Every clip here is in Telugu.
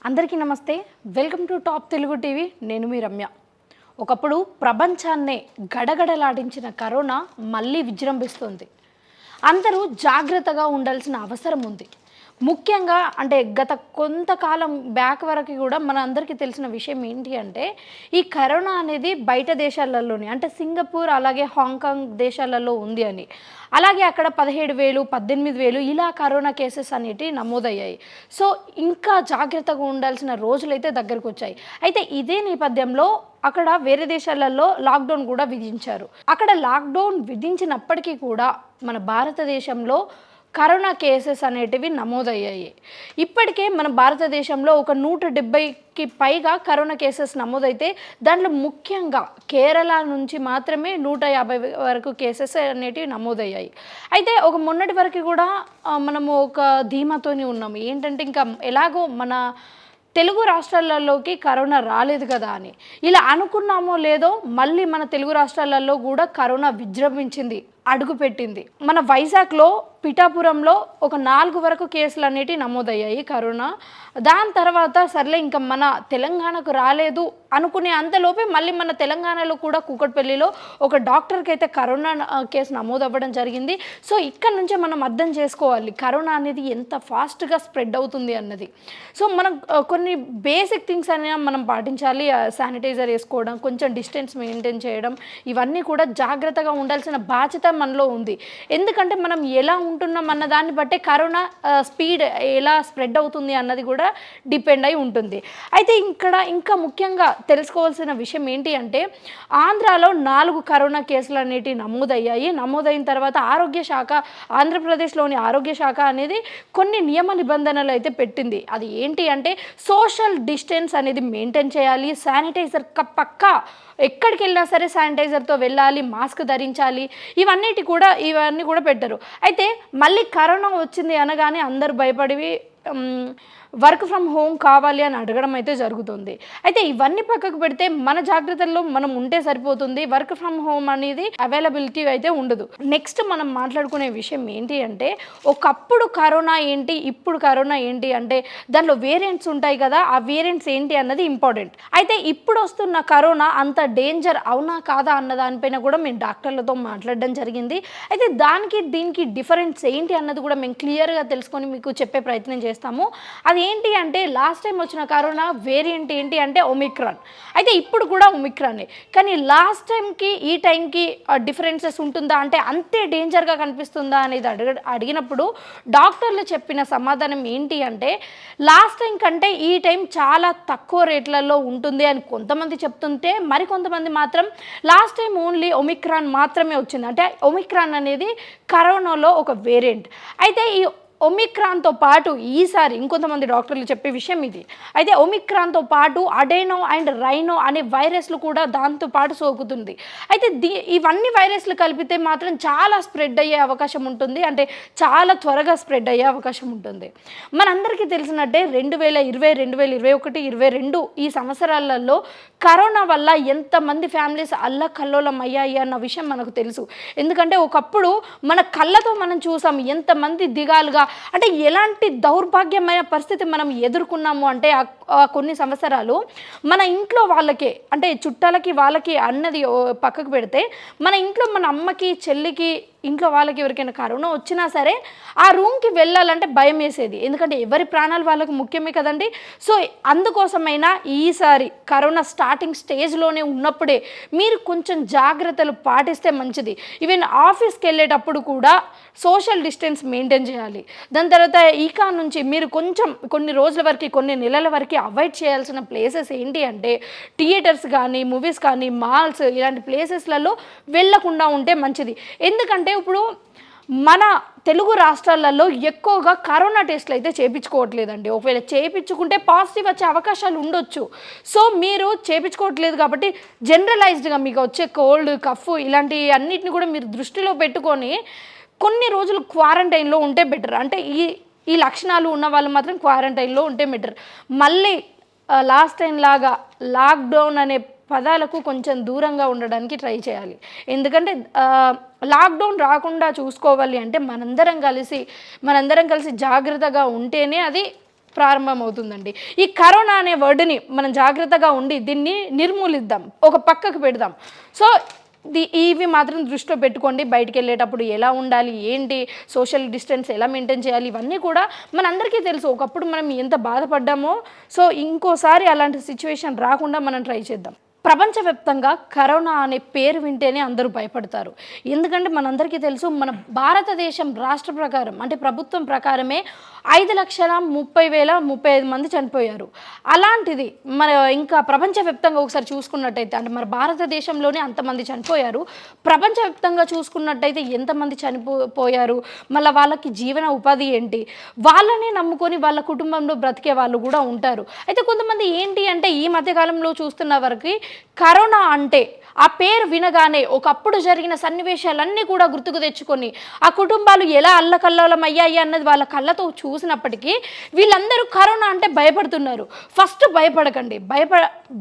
అందరికీ నమస్తే. Welcome to top Telugu TV. నేను మీ రమ్య. ఒకప్పుడు ప్రపంచాన్నే గడగడలాడించిన కరోనా మళ్ళీ విజృంభిస్తుంది. అందరూ జాగ్రత్తగా ఉండాల్సిన అవసరం ఉంది. ముఖ్యంగా అంటే గత కొంతకాలం బ్యాక్ వరకు కూడా మన అందరికీ తెలిసిన విషయం ఏంటి అంటే ఈ కరోనా అనేది బయట దేశాలలోనే అంటే సింగపూర్ అలాగే హాంకాంగ్ దేశాలలో ఉంది అని. అలాగే అక్కడ 17,000 18,000 ఇలా కరోనా కేసెస్ అనేటివి నమోదయ్యాయి. సో ఇంకా జాగ్రత్తగా ఉండాల్సిన రోజులైతే దగ్గరకు వచ్చాయి. అయితే ఇదే నేపథ్యంలో అక్కడ వేరే దేశాలలో లాక్డౌన్ కూడా విధించారు. అక్కడ లాక్డౌన్ విధించినప్పటికీ కూడా మన భారతదేశంలో కరోనా కేసెస్ అనేటివి నమోదయ్యాయి. ఇప్పటికే మన భారతదేశంలో ఒక 170కి పైగా కరోనా కేసెస్ నమోదైతే దాంట్లో ముఖ్యంగా కేరళ నుంచి మాత్రమే 150 వరకు కేసెస్ అనేటివి నమోదయ్యాయి. అయితే ఒక మొన్నటి వరకు కూడా మనము ఒక ధీమాతోని ఉన్నాము. ఏంటంటే ఇంకా ఎలాగో మన తెలుగు రాష్ట్రాలలోకి కరోనా రాలేదు కదా అని. ఇలా అనుకున్నామో లేదో మళ్ళీ మన తెలుగు రాష్ట్రాలలో కూడా కరోనా విజృంభించింది, అడుగుపెట్టింది. మన వైజాగ్లో పిఠాపురంలో ఒక 4 వరకు కేసులు అనేటివి నమోదయ్యాయి కరోనా. దాని తర్వాత సర్లే ఇంకా మన తెలంగాణకు రాలేదు అనుకునే అంతలోపే మళ్ళీ మన తెలంగాణలో కూడా కూకట్పల్లిలో ఒక డాక్టర్కి అయితే కరోనా కేసు నమోదవ్వడం జరిగింది. సో ఇక్కడ నుంచే మనం అర్థం చేసుకోవాలి కరోనా అనేది ఎంత ఫాస్ట్గా స్ప్రెడ్ అవుతుంది అన్నది. సో మనం కొన్ని బేసిక్ థింగ్స్ అనేవి మనం పాటించాలి. శానిటైజర్ వేసుకోవడం, కొంచెం డిస్టెన్స్ మెయింటైన్ చేయడం, ఇవన్నీ కూడా జాగ్రత్తగా ఉండాల్సిన బాధ్యత మనలో ఉంది. ఎందుకంటే మనం ఎలా ఉంటున్నాం అన్న దాన్ని బట్టే కరోనా స్పీడ్ ఎలా స్ప్రెడ్ అవుతుంది అన్నది కూడా డిపెండ్ అయి ఉంటుంది. అయితే ఇక్కడ ఇంకా ముఖ్యంగా తెలుసుకోవాల్సిన విషయం ఏంటి అంటే ఆంధ్రాలో 4 కరోనా కేసులు అనేటివి నమోదయ్యాయి. నమోదైన తర్వాత ఆరోగ్య శాఖ, ఆంధ్రప్రదేశ్లోని ఆరోగ్య శాఖ అనేది కొన్ని నియమ నిబంధనలు అయితే పెట్టింది. అది ఏంటి అంటే సోషల్ డిస్టెన్స్ అనేది మెయింటైన్ చేయాలి, శానిటైజర్ పక్కా ఎక్కడికి వెళ్ళినా సరే శానిటైజర్తో వెళ్ళాలి, మాస్క్ ధరించాలి, ఇవన్నీ కూడా పెట్టారు. అయితే మళ్ళీ కరోనా వచ్చింది అనగానే అందరూ భయపడి వర్క్ ఫ్రమ్ హోమ్ కావాలి అని అడగడం అయితే జరుగుతుంది. అయితే ఇవన్నీ పక్కకు పెడితే మన జాగ్రత్తల్లో మనం ఉంటే సరిపోతుంది. వర్క్ ఫ్రమ్ హోమ్ అనేది అవైలబిలిటీ అయితే ఉండదు. నెక్స్ట్ మనం మాట్లాడుకునే విషయం ఏంటి అంటే ఒకప్పుడు కరోనా ఏంటి, ఇప్పుడు కరోనా ఏంటి అంటే దానిలో వేరియంట్స్ ఉంటాయి కదా, ఆ వేరియంట్స్ ఏంటి అన్నది ఇంపార్టెంట్. అయితే ఇప్పుడు వస్తున్న కరోనా అంత డేంజర్ అవునా కాదా అన్న దానిపైన కూడా మేము డాక్టర్లతో మాట్లాడడం జరిగింది. అయితే దానికి దీనికి డిఫరెన్స్ ఏంటి అన్నది కూడా మేము క్లియర్గా తెలుసుకొని మీకు చెప్పే ప్రయత్నం చేస్తాము. అది ఏంటి అంటే లాస్ట్ టైం వచ్చిన కరోనా వేరియంట్ ఏంటి అంటే ఒమిక్రాన్. అయితే ఇప్పుడు కూడా ఒమిక్రానే, కానీ లాస్ట్ టైంకి ఈ టైంకి డిఫరెన్సెస్ ఉంటుందా అంటే అంతే డేంజర్గా కనిపిస్తుందా అనేది అడిగినప్పుడు డాక్టర్లు చెప్పిన సమాధానం ఏంటి అంటే లాస్ట్ టైం కంటే ఈ టైం చాలా తక్కువ రేట్లలో ఉంటుంది అని కొంతమంది చెప్తుంటే మరికొంతమంది మాత్రం లాస్ట్ టైం ఓన్లీ ఒమిక్రాన్ మాత్రమే వచ్చింది, అంటే ఒమిక్రాన్ అనేది కరోనాలో ఒక వేరియంట్. అయితే ఈ ఒమిక్రాన్తో పాటు ఈసారి ఇంకొంతమంది డాక్టర్లు చెప్పే విషయం ఇది. అయితే ఒమిక్రాన్తో పాటు అడెనో అండ్ రైనో అనే వైరస్లు కూడా దాంతో పాటు సోకుతుంది. అయితే ఇవన్నీ వైరస్లు కలిపితే మాత్రం చాలా స్ప్రెడ్ అయ్యే అవకాశం ఉంటుంది, అంటే చాలా త్వరగా స్ప్రెడ్ అయ్యే అవకాశం ఉంటుంది. మనందరికీ తెలిసినట్టే 2020, 2021, 2022 ఈ సంవత్సరాలలో కరోనా వల్ల ఎంతమంది ఫ్యామిలీస్ అల్లకల్లోలం అయ్యాయి అన్న విషయం మనకు తెలుసు. ఎందుకంటే ఒకప్పుడు మన కళ్ళతో మనం చూసాం ఎంతమంది దిగాలుగా, అంటే ఎలాంటి దౌర్భాగ్యమైన పరిస్థితి మనం ఎదుర్కొన్నాము అంటే కొన్ని సంవత్సరాలు మన ఇంట్లో వాళ్ళకే, అంటే చుట్టాలకి వాళ్ళకి అన్నది పక్కకు పెడితే మన ఇంట్లో మన అమ్మకి, చెల్లికి, ఇంట్లో వాళ్ళకి ఎవరికైనా కరోనా వచ్చినా సరే ఆ రూమ్కి వెళ్ళాలంటే భయం వేసేది. ఎందుకంటే ఎవరి ప్రాణాలు వాళ్ళకు ముఖ్యమే కదండి. సో అందుకోసమైనా ఈసారి కరోనా స్టార్టింగ్ స్టేజ్లోనే ఉన్నప్పుడే మీరు కొంచెం జాగ్రత్తలు పాటిస్తే మంచిది. ఈవెన్ ఆఫీస్కి వెళ్ళేటప్పుడు కూడా సోషల్ డిస్టెన్స్ మెయింటైన్ చేయాలి. దాని తర్వాత ఇక నుంచి మీరు కొంచెం కొన్ని రోజుల వరకు, కొన్ని నెలల వరకు అవాయిడ్ చేయాల్సిన ప్లేసెస్ ఏంటి అంటే థియేటర్స్ కానీ, మూవీస్ కానీ, మాల్స్ ఇలాంటి ప్లేసెస్లలో వెళ్ళకుండా ఉంటే మంచిది. ఎందుకంటే ఇప్పుడు మన తెలుగు రాష్ట్రాలలో ఎక్కువగా కరోనా టెస్ట్లు అయితే చేయించుకోవట్లేదండి. ఒకవేళ చేయించుకుంటే పాజిటివ్ వచ్చే అవకాశాలు ఉండొచ్చు. సో మీరు చేయించుకోవట్లేదు కాబట్టి జనరలైజ్డ్గా మీకు వచ్చే కోల్డ్, కఫ్ ఇలాంటి అన్నిటిని కూడా మీరు దృష్టిలో పెట్టుకొని కొన్ని రోజులు క్వారంటైన్లో ఉంటే బెటర్. అంటే ఈ లక్షణాలు ఉన్న వాళ్ళు మాత్రం క్వారంటైన్లో ఉంటే బెటర్. మళ్ళీ లాస్ట్ టైం లాగా లాక్డౌన్ అనే పదాలకు కొంచెం దూరంగా ఉండడానికి ట్రై చేయాలి. ఎందుకంటే లాక్డౌన్ రాకుండా చూసుకోవాలి అంటే మనందరం కలిసి జాగ్రత్తగా ఉంటేనే అది ప్రారంభమవుతుందండి. ఈ కరోనా అనే వర్డ్‌ని మనం జాగ్రత్తగా ఉండి దీన్ని నిర్మూలిద్దాం. ఒక పక్కకు పెడదాం. సో, ఇవి మాత్రం దృష్టిలో పెట్టుకోండి. బయటికెళ్ళేటప్పుడు ఎలా ఉండాలి? ఏంటి? సోషల్ డిస్టెన్స్ ఎలా మెయింటైన్ చేయాలి? ఇవన్నీ కూడా మనందరికీ తెలుసు. ఒకప్పుడు మనం ఎంత బాధపడ్డామో, సో ఇంకోసారి అలాంటి సిచ్యువేషన్ రాకుండా మనం ట్రై చేద్దాం. ప్రపంచవ్యాప్తంగా కరోనా అనే పేరు వింటేనే అందరూ భయపడతారు. ఎందుకంటే మనందరికీ తెలుసు, మన భారతదేశం రాష్ట్ర ప్రకారం అంటే ప్రభుత్వం ప్రకారమే 5,30,35 మంది చనిపోయారు. అలాంటిది మన ఇంకా ప్రపంచవ్యాప్తంగా ఒకసారి చూసుకున్నట్టయితే అంటే మన భారతదేశంలోనే అంతమంది చనిపోయారు. ప్రపంచవ్యాప్తంగా చూసుకున్నట్టయితే ఎంతమంది చనిపోయారు, మళ్ళీ వాళ్ళకి జీవన ఉపాధి ఏంటి, వాళ్ళనే నమ్ముకొని వాళ్ళ కుటుంబంలో బ్రతికే వాళ్ళు కూడా ఉంటారు. అయితే కొంతమంది ఏంటి అంటే ఈ మధ్యకాలంలో చూస్తున్న వరకు కరోనా అంటే ఆ పేరు వినగానే ఒకప్పుడు జరిగిన సన్నివేశాలన్నీ కూడా గుర్తుకు తెచ్చుకొని ఆ కుటుంబాలు ఎలా అల్లకల్లోలం అయ్యాయి అన్నది వాళ్ళ కళ్ళతో చూసినప్పటికీ వీళ్ళందరూ కరోనా అంటే భయపడుతున్నారు. ఫస్ట్ భయపడకండి.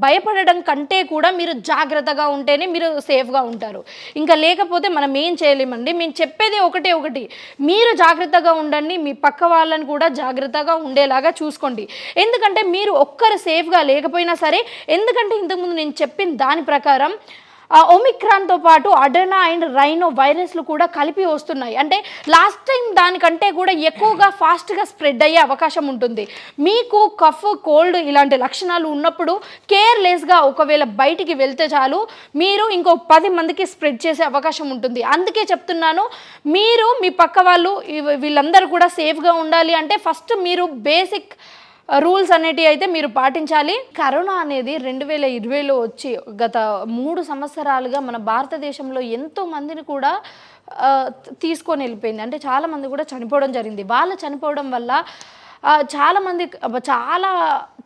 భయపడడం కంటే కూడా మీరు జాగ్రత్తగా ఉంటేనే మీరు సేఫ్గా ఉంటారు. ఇంకా లేకపోతే మనం ఏం చేయలేమండి. మేము చెప్పేది ఒకటి, మీరు జాగ్రత్తగా ఉండండి. మీ పక్క వాళ్ళని కూడా జాగ్రత్తగా ఉండేలాగా చూసుకోండి. ఎందుకంటే మీరు ఒక్కరు సేఫ్గా లేకపోయినా సరే, ఎందుకంటే ఇంతకుముందు నేను చెప్పిన దాని ప్రకారం ఒమిక్రాన్తో పాటు అడెనా అండ్ రైనో వైరస్లు కూడా కలిపి వస్తున్నాయి. అంటే లాస్ట్ టైం దానికంటే కూడా ఎక్కువగా ఫాస్ట్గా స్ప్రెడ్ అయ్యే అవకాశం ఉంటుంది. మీకు కఫ్, కోల్డ్ ఇలాంటి లక్షణాలు ఉన్నప్పుడు కేర్లెస్గా ఒకవేళ బయటికి వెళ్తే చాలు, మీరు ఇంకో 10 మందికి స్ప్రెడ్ చేసే అవకాశం ఉంటుంది. అందుకే చెప్తున్నాను, మీరు మీ పక్క వాళ్ళు వీళ్ళందరూ కూడా సేఫ్గా ఉండాలి అంటే ఫస్ట్ మీరు బేసిక్ రూల్స్ అనేటివి అయితే మీరు పాటించాలి. కరోనా అనేది 2020లో వచ్చి గత 3 సంవత్సరాలుగా మన భారతదేశంలో ఎంతో మందిని కూడా తీసుకొని వెళ్ళిపోయింది. అంటే చాలామంది కూడా చనిపోవడం జరిగింది. వాళ్ళు చనిపోవడం వల్ల చాలామంది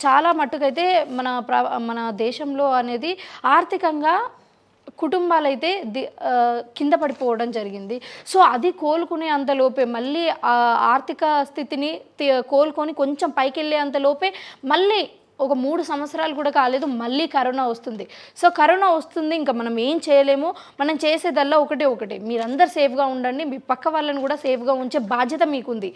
చాలా మట్టుకైతే మన దేశంలో అనేది ఆర్థికంగా కుటుంబాలైతే కింద పడిపోవడం జరిగింది. సో అది కోలుకునే అంతలోపే మళ్ళీ ఆర్థిక స్థితిని కోలుకొని కొంచెం పైకెళ్ళే అంతలోపే మళ్ళీ ఒక 3 సంవత్సరాలు కూడా కాలేదు, మళ్ళీ కరోనా వస్తుంది. సో కరోనా వస్తుంది, ఇంకా మనం ఏం చేయలేము. మనం చేసేదల్లా ఒకటే, మీరందరూ సేఫ్గా ఉండండి. మీ పక్క వాళ్ళని కూడా సేఫ్గా ఉంచే బాధ్యత మీకుంది.